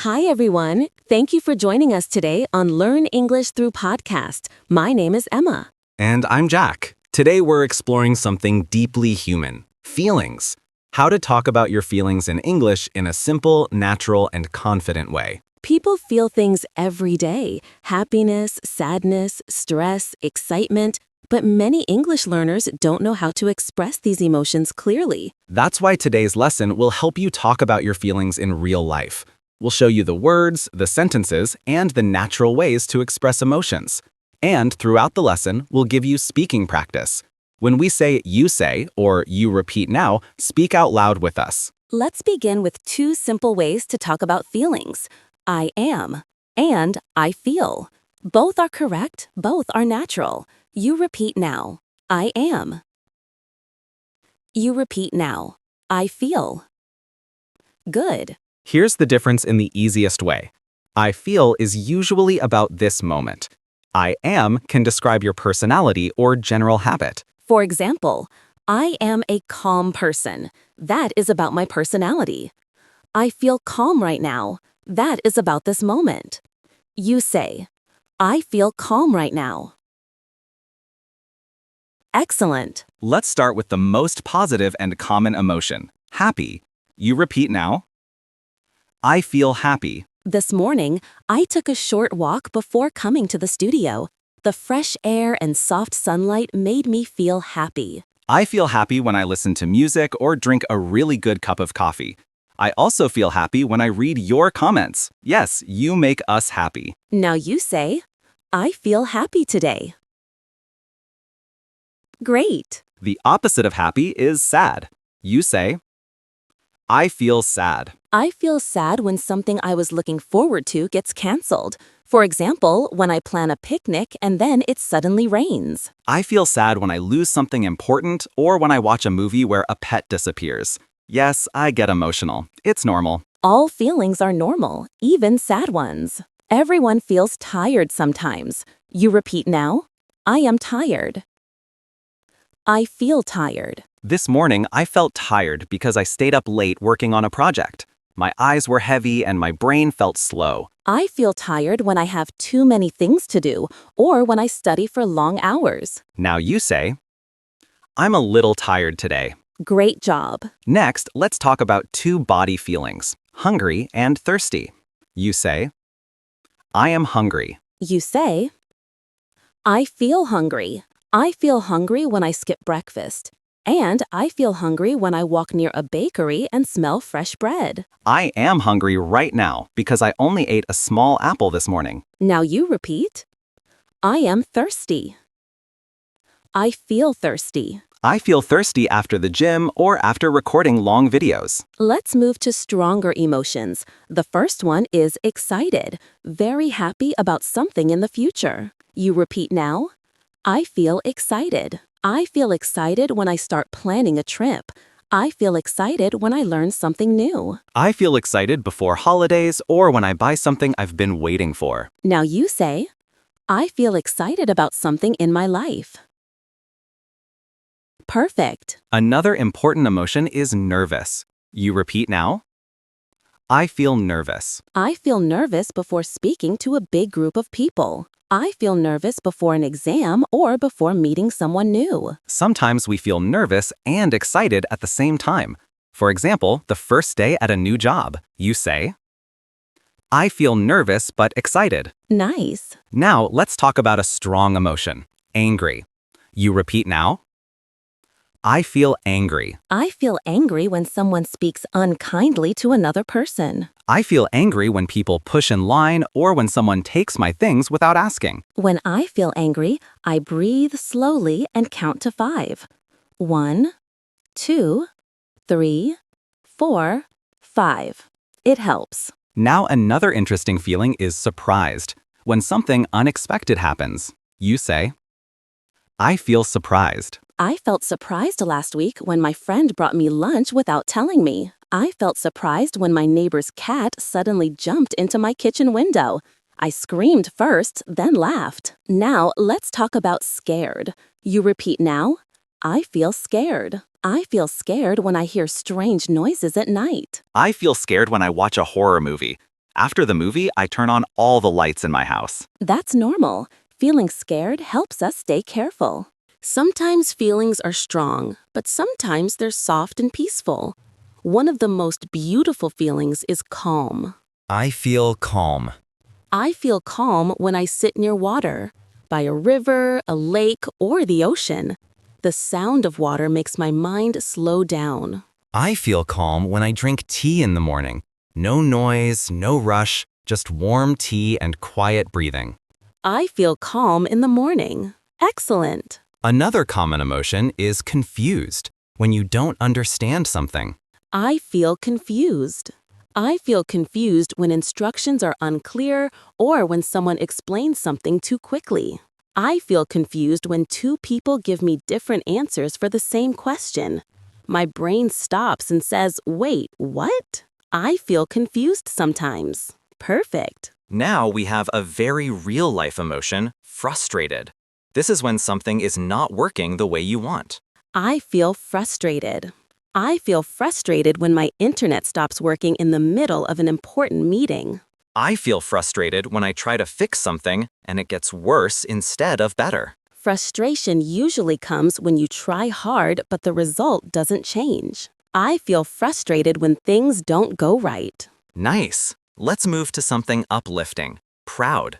Hi, everyone. Thank you for joining us today on Learn English Through Podcast. My name is Emma. And I'm Jack. Today we're exploring something deeply human, feelings. How to talk about your feelings in English in a simple, natural, and confident way. People feel things every day: happiness, sadness, stress, excitement. But many English learners don't know how to express these emotions clearly. That's why today's lesson will help you talk about your feelings in real life. We'll show you the words, the sentences, and the natural ways to express emotions. And throughout the lesson, we'll give you speaking practice. When we say you say or you repeat now, speak out loud with us. Let's begin with two simple ways to talk about feelings: I am and I feel. Both are correct, both are natural. You repeat now. I am. You repeat now. I feel. Good. Here's the difference in the easiest way. I feel is usually about this moment. I am can describe your personality or general habit. For example, I am a calm person. That is about my personality. I feel calm right now. That is about this moment. You say, I feel calm right now. Excellent. Let's start with the most positive and common emotion, happy. You repeat now. I feel happy. This morning, I took a short walk before coming to the studio. The fresh air and soft sunlight made me feel happy. I feel happy when I listen to music or drink a really good cup of coffee. I also feel happy when I read your comments. Yes, you make us happy. Now you say, I feel happy today. Great. The opposite of happy is sad. You say, I feel sad. I feel sad when something I was looking forward to gets canceled. For example, when I plan a picnic and then it suddenly rains. I feel sad when I lose something important or when I watch a movie where a pet disappears. Yes, I get emotional. It's normal. All feelings are normal, even sad ones. Everyone feels tired sometimes. You repeat now. I am tired. I feel tired. This morning, I felt tired because I stayed up late working on a project. My eyes were heavy and my brain felt slow. I feel tired when I have too many things to do or when I study for long hours. Now you say, I'm a little tired today. Great job. Next, let's talk about two body feelings, hungry and thirsty. You say, I am hungry. You say, I feel hungry. I feel hungry when I skip breakfast. And I feel hungry when I walk near a bakery and smell fresh bread. I am hungry right now because I only ate a small apple this morning. Now you repeat. I am thirsty. I feel thirsty. I feel thirsty after the gym or after recording long videos. Let's move to stronger emotions. The first one is excited, very happy about something in the future. You repeat now. I feel excited. I feel excited when I start planning a trip. I feel excited when I learn something new. I feel excited before holidays or when I buy something I've been waiting for. Now you say, I feel excited about something in my life. Perfect. Another important emotion is nervous. You repeat now. I feel nervous. I feel nervous before speaking to a big group of people. I feel nervous before an exam or before meeting someone new. Sometimes we feel nervous and excited at the same time. For example, the first day at a new job. You say, I feel nervous but excited. Nice. Now let's talk about a strong emotion, angry. You repeat now. I feel angry. I feel angry when someone speaks unkindly to another person. I feel angry when people push in line or when someone takes my things without asking. When I feel angry, I breathe slowly and count to 5. 1, 2, 3, 4, 5. It helps. Now another interesting feeling is surprised. When something unexpected happens, you say, I feel surprised. I felt surprised last week when my friend brought me lunch without telling me. I felt surprised when my neighbor's cat suddenly jumped into my kitchen window. I screamed first, then laughed. Now let's talk about scared. You repeat now. I feel scared. I feel scared when I hear strange noises at night. I feel scared when I watch a horror movie. After the movie, I turn on all the lights in my house. That's normal. Feeling scared helps us stay careful. Sometimes feelings are strong, but sometimes they're soft and peaceful. One of the most beautiful feelings is calm. I feel calm. I feel calm when I sit near water, by a river, a lake, or the ocean. The sound of water makes my mind slow down. I feel calm when I drink tea in the morning. No noise, no rush, just warm tea and quiet breathing. I feel calm in the morning. Excellent. Another common emotion is confused, when you don't understand something. I feel confused. I feel confused when instructions are unclear or when someone explains something too quickly. I feel confused when two people give me different answers for the same question. My brain stops and says, "Wait, what?" I feel confused sometimes. Perfect. Now we have a very real-life emotion, frustrated. This is when something is not working the way you want. I feel frustrated. I feel frustrated when my internet stops working in the middle of an important meeting. I feel frustrated when I try to fix something and it gets worse instead of better. Frustration usually comes when you try hard but the result doesn't change. I feel frustrated when things don't go right. Nice. Let's move to something uplifting. Proud.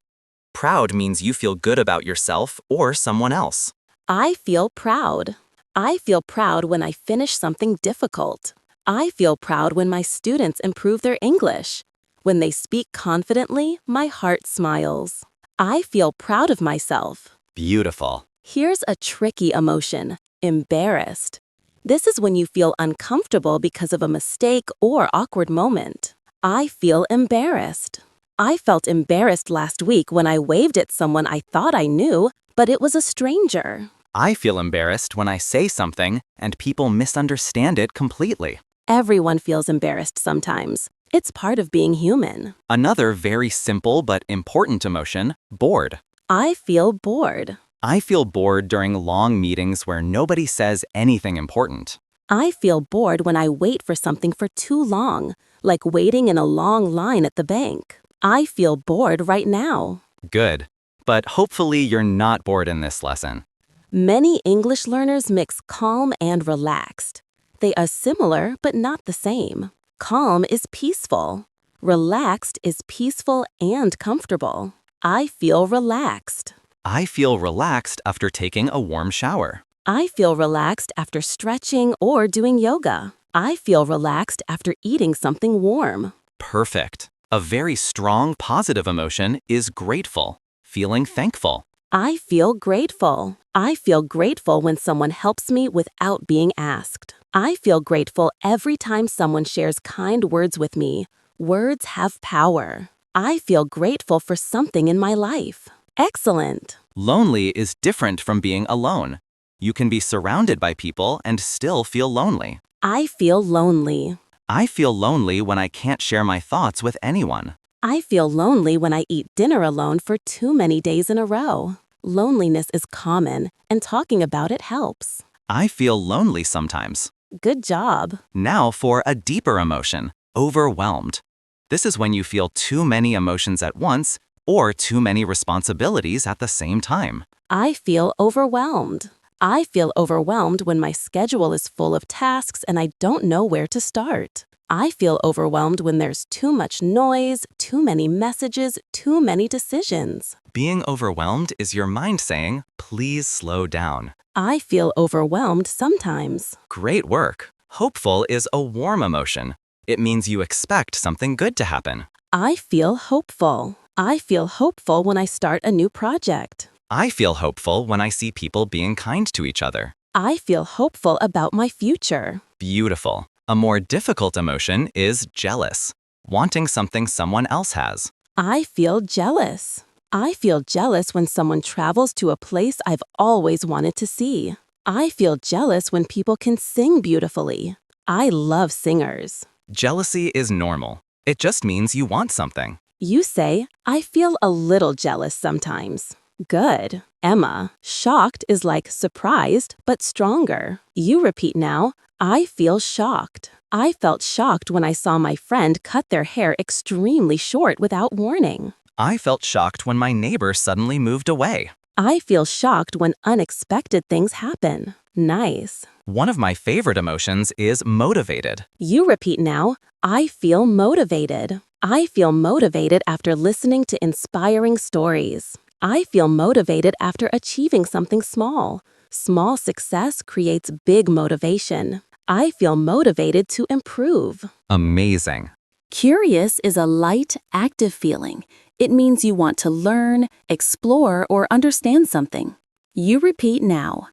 Proud means you feel good about yourself or someone else. I feel proud. I feel proud when I finish something difficult. I feel proud when my students improve their English. When they speak confidently, my heart smiles. I feel proud of myself. Beautiful. Here's a tricky emotion, embarrassed. This is when you feel uncomfortable because of a mistake or awkward moment. I feel embarrassed. I felt embarrassed last week when I waved at someone I thought I knew, but it was a stranger. I feel embarrassed when I say something and people misunderstand it completely. Everyone feels embarrassed sometimes. It's part of being human. Another very simple but important emotion, bored. I feel bored. I feel bored during long meetings where nobody says anything important. I feel bored when I wait for something for too long, like waiting in a long line at the bank. I feel bored right now. Good. But hopefully you're not bored in this lesson. Many English learners mix calm and relaxed. They are similar but not the same. Calm is peaceful. Relaxed is peaceful and comfortable. I feel relaxed. I feel relaxed after taking a warm shower. I feel relaxed after stretching or doing yoga. I feel relaxed after eating something warm. Perfect. A very strong positive emotion is grateful, feeling thankful. I feel grateful. I feel grateful when someone helps me without being asked. I feel grateful every time someone shares kind words with me. Words have power. I feel grateful for something in my life. Excellent. Lonely is different from being alone. You can be surrounded by people and still feel lonely. I feel lonely. I feel lonely when I can't share my thoughts with anyone. I feel lonely when I eat dinner alone for too many days in a row. Loneliness is common, and talking about it helps. I feel lonely sometimes. Good job. Now for a deeper emotion, overwhelmed. This is when you feel too many emotions at once or too many responsibilities at the same time. I feel overwhelmed. I feel overwhelmed when my schedule is full of tasks and I don't know where to start. I feel overwhelmed when there's too much noise, too many messages, too many decisions. Being overwhelmed is your mind saying, please slow down. I feel overwhelmed sometimes. Great work. Hopeful is a warm emotion. It means you expect something good to happen. I feel hopeful. I feel hopeful when I start a new project. I feel hopeful when I see people being kind to each other. I feel hopeful about my future. Beautiful. A more difficult emotion is jealous, wanting something someone else has. I feel jealous. I feel jealous when someone travels to a place I've always wanted to see. I feel jealous when people can sing beautifully. I love singers. Jealousy is normal. It just means you want something. You say, I feel a little jealous sometimes. Good. Emma, shocked is like surprised, but stronger. You repeat now, I feel shocked. I felt shocked when I saw my friend cut their hair extremely short without warning. I felt shocked when my neighbor suddenly moved away. I feel shocked when unexpected things happen. Nice. One of my favorite emotions is motivated. You repeat now. I feel motivated. I feel motivated after listening to inspiring stories. I feel motivated after achieving something small. Small success creates big motivation. I feel motivated to improve. Amazing. Curious is a light, active feeling. It means you want to learn, explore, or understand something. You repeat now.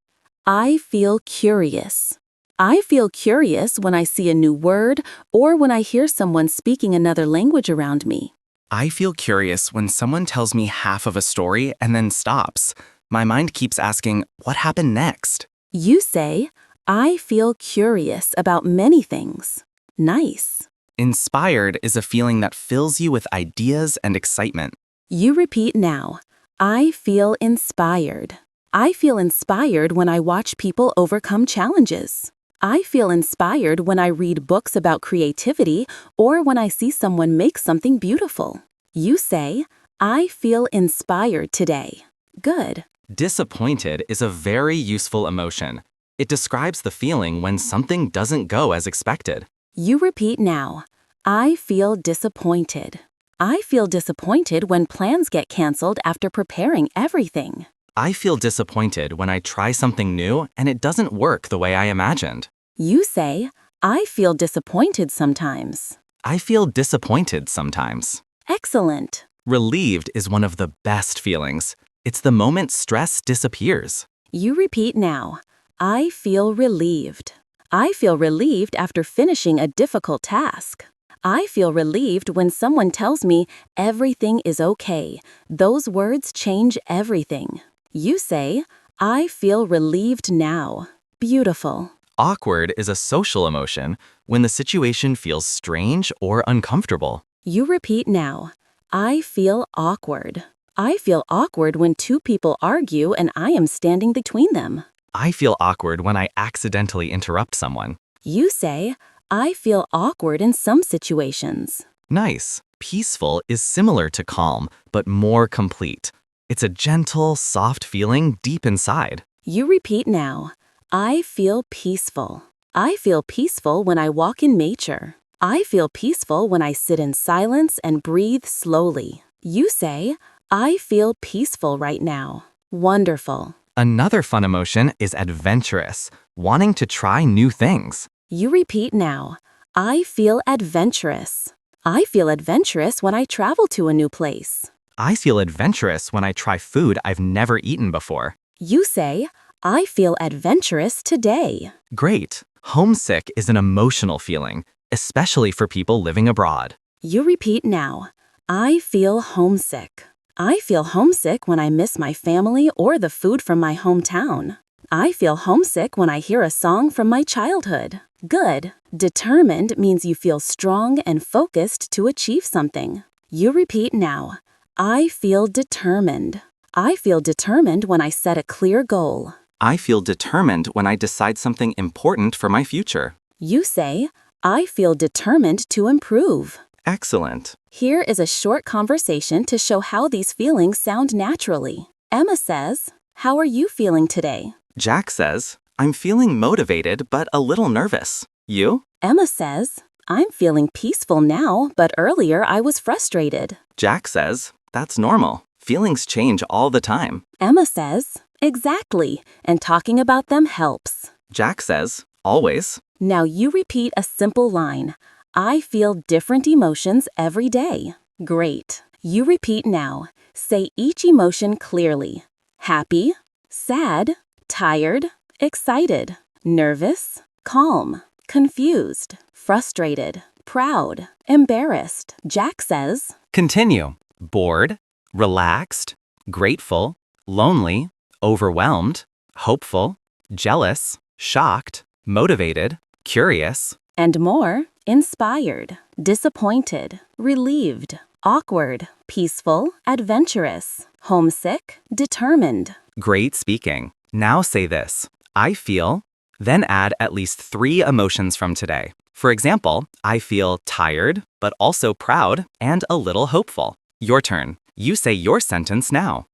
I feel curious. I feel curious when I see a new word or when I hear someone speaking another language around me. I feel curious when someone tells me half of a story and then stops. My mind keeps asking, what happened next? You say, I feel curious about many things. Nice. Inspired is a feeling that fills you with ideas and excitement. You repeat now. I feel inspired. I feel inspired when I watch people overcome challenges. I feel inspired when I read books about creativity or when I see someone make something beautiful. You say, I feel inspired today. Good. Disappointed is a very useful emotion. It describes the feeling when something doesn't go as expected. You repeat now. I feel disappointed. I feel disappointed when plans get canceled after preparing everything. I feel disappointed when I try something new and it doesn't work the way I imagined. You say, I feel disappointed sometimes. I feel disappointed sometimes. Excellent. Relieved is one of the best feelings. It's the moment stress disappears. You repeat now. I feel relieved. I feel relieved after finishing a difficult task. I feel relieved when someone tells me everything is okay. Those words change everything. You say, I feel relieved now. Beautiful. Awkward is a social emotion when the situation feels strange or uncomfortable. You repeat now. I feel awkward. I feel awkward when two people argue and I am standing between them. I feel awkward when I accidentally interrupt someone. You say, I feel awkward in some situations. Nice. Peaceful is similar to calm, but more complete. It's a gentle, soft feeling deep inside. You repeat now. I feel peaceful. I feel peaceful when I walk in nature. I feel peaceful when I sit in silence and breathe slowly. You say, I feel peaceful right now. Wonderful. Another fun emotion is adventurous, wanting to try new things. You repeat now. I feel adventurous. I feel adventurous when I travel to a new place. I feel adventurous when I try food I've never eaten before. You say, I feel adventurous today. Great. Homesick is an emotional feeling, especially for people living abroad. You repeat now. I feel homesick. I feel homesick when I miss my family or the food from my hometown. I feel homesick when I hear a song from my childhood. Good. Determined means you feel strong and focused to achieve something. You repeat now. I feel determined. I feel determined when I set a clear goal. I feel determined when I decide something important for my future. You say, I feel determined to improve. Excellent. Here is a short conversation to show how these feelings sound naturally. Emma says, how are you feeling today? Jack says, I'm feeling motivated but a little nervous. You? Emma says, I'm feeling peaceful now, but earlier I was frustrated. Jack says, that's normal. Feelings change all the time. Emma says, exactly, and talking about them helps. Jack says, always. Now you repeat a simple line. I feel different emotions every day. Great. You repeat now. Say each emotion clearly. Happy, sad, tired, excited, nervous, calm, confused, frustrated, proud, embarrassed. Jack says, Continue. Bored, relaxed, grateful, lonely, overwhelmed, hopeful, jealous, shocked, motivated, curious, and more. Inspired, disappointed, relieved, awkward, peaceful, adventurous, homesick, determined. Great speaking. Now say this. I feel Then add at least 3 emotions from today. For example, I feel tired, but also proud and a little hopeful. Your turn. You say your sentence now.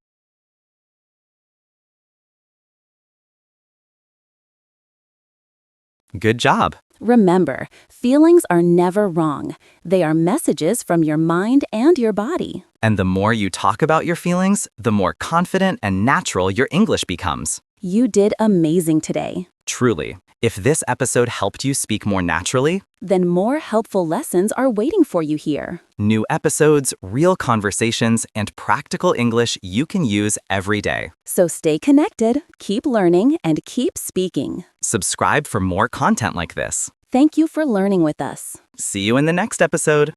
Good job. Remember, feelings are never wrong. They are messages from your mind and your body. And the more you talk about your feelings, the more confident and natural your English becomes. You did amazing today. Truly. If this episode helped you speak more naturally, Then more helpful lessons are waiting for you here. new episodes, real conversations, and practical English you can use every day. So stay connected, keep learning, and keep speaking. Subscribe for more content like this. Thank you for learning with us. See you in the next episode.